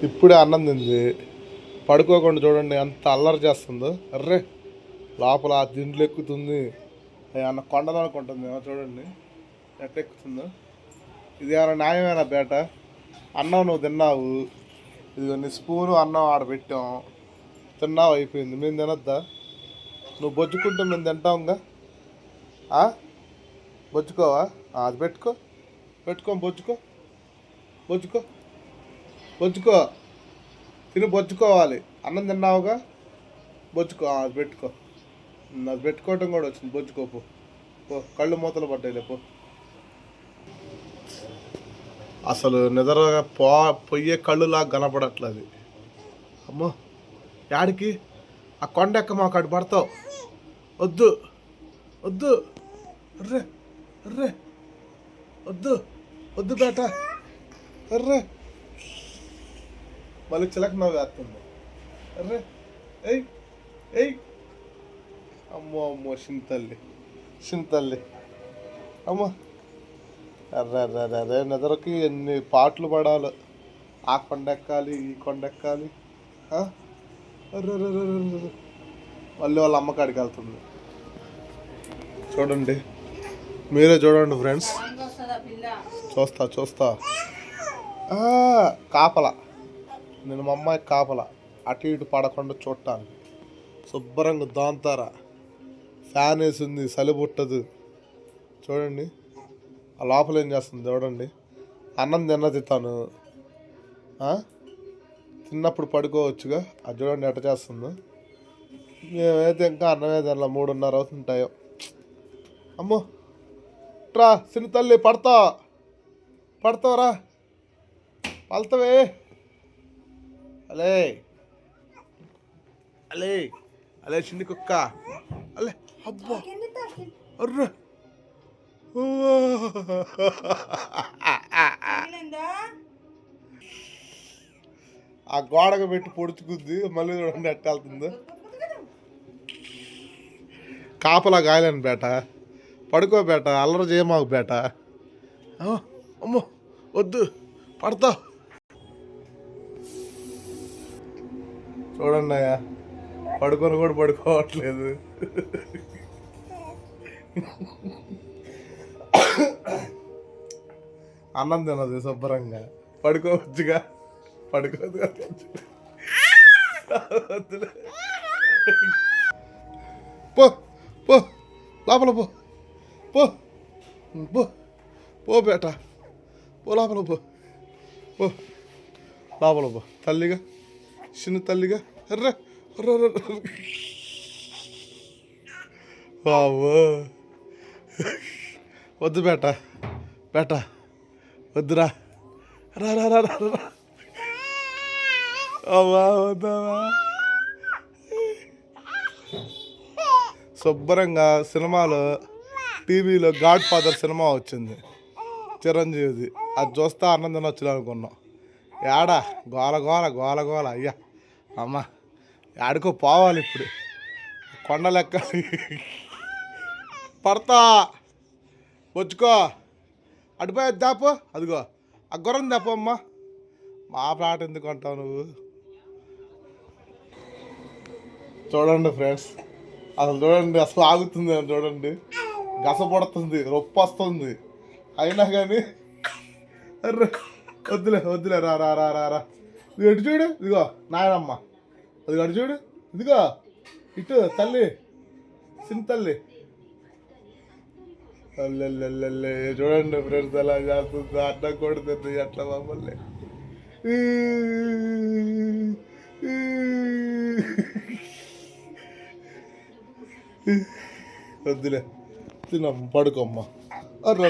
ఇప్పుడే అన్నం తింది. పడుకోకుండా చూడండి ఎంత అల్లరి చేస్తుందో. అర్రే లోపల దిండ్లు ఎక్కుతుంది. అన్న కొండలు అనుకుంటుంది చూడండి ఎట్ట ఎక్కుతుందో. ఇది ఏమైనా న్యాయమేనా బేట? అన్నం నువ్వు తిన్నావు, ఇది నీ స్పూను అన్నం ఆడ పెట్టాం, తిన్నావు అయిపోయింది. మేము తినొద్దా? నువ్వు బొజ్జుకుంటే మేము తింటాంగా. బొజ్జుకోవా? అది పెట్టుకో, బొజ్జుకో, బొజ్జుకో తిని బొజ్జుకోవాలి. అన్నం తిన్నావుగా, బొజ్జుకో. అది పెట్టుకో. అది పెట్టుకోవటం కూడా వచ్చింది. బొజ్జుకోపో, కళ్ళు మూతలు పడ్డాయిలే పో. అసలు నిద్రగా పొయ్యే కళ్ళులాగా కనపడట్లేదు. అమ్మో యాడికి? ఆ కొండ ఎక్క మాకు అటు పడతావు. వద్దు వద్దు, అర్రే అర్రే వద్దు వద్దు బేట, అర్రే మళ్ళీ చిలక నవ్వు వేస్తుంది. అర్రే ఎయ్ ఎయ్, అమ్మో అమ్మో చింతల్లి అమ్మో. అర్రే అర్రే అరే నిద్రకి ఎన్ని పాటలు పడాలి. ఆ కొండ ఎక్కాలి, ఈ కొండ ఎక్కాలి. అర్రే మళ్ళీ వాళ్ళ అమ్మకాడికి వెళ్తుంది. చూడండి, మీరే చూడండి ఫ్రెండ్స్. చూస్తా కాపల. నేను మా అమ్మాయి కాపల, అటు ఇటు పడకుండా చూడటానికి. శుభ్రంగా దోంతారా, ఫ్యాన్ వేసింది, చలి పుట్టదు. చూడండి ఆ లోపల ఏం చేస్తుంది చూడండి. అన్నం తిన్నది తను, తిన్నప్పుడు పడుకోవచ్చుగా. అది చూడండి ఎట్ట చేస్తుందో. మేమైతే ఇంకా అన్నమే తినలా, 3:30 అవుతుంటాయో. అమ్మో ట్రా చిన్న తల్లి, పడతావరా, పడతావే. అలే అలే అలే చిన్ని కుక్క, అలే అబ్బా అర్ర. ఆ గోడకు పెట్టి పొడుచుకుంది. మళ్ళీ చూడండి ఎట్ట వెళ్తుందో. కాపలా గాయలేను బేట, పడుకో బేట, అల్లరి చేయమాకు బేట. అమ్మో వద్దు, పడతావు. చూడండి అయ్యా, పడుకొని కూడా పడుకోవట్లేదు. అన్నం తినదు శుభ్రంగా, పడుకోవచ్చుగా. పడుకోదు పో పో లోపల పో పో పో పో బేట, పో లోపల పో లోపల పో. తల్లిగా, చిన్న తల్లిగా. ఎర్ర బాబో వద్దు బేట వద్దురా, రా అమ్మా వద్దావా. శుభ్రంగా సినిమాలో టీవీలో గాడ్ ఫాదర్ సినిమా వచ్చింది చిరంజీవిది. అది చూస్తా అన్నం తినొచ్చు అనుకున్నాం. ఏడా గోల అయ్యా అమ్మ, ఏడుకో పోవాలి ఇప్పుడు. కొండ లెక్క పడతా, వచ్చుకో. అటుపోయి దాపో, అదిగో ఆ గుర్రం దాపో. అమ్మ మా పాట ఎందుకు అంటావు నువ్వు? చూడండి ఫ్రెండ్స్, అసలు చూడండి, అసలు ఆగుతుంది అని చూడండి. గసపడుతుంది, రొప్పి వస్తుంది, అయినా కానీ అర్రే వద్దులే రా. ఇది ఎటు చూడు, ఇదిగో నాయనమ్మ, అది అటు చూడు, ఇదిగో ఇటు తల్లి, చిన్న తల్లి. అల్లెల్లెల్లెల్లే చూడండి ఫ్రెండ్స్ ఎలా చేస్తుంది. అడ్డం కొడుతుంది ఎట్లా మమ్మల్ని. వద్దులే, తినమ్మ, పడుకోమ్మ. అర్ర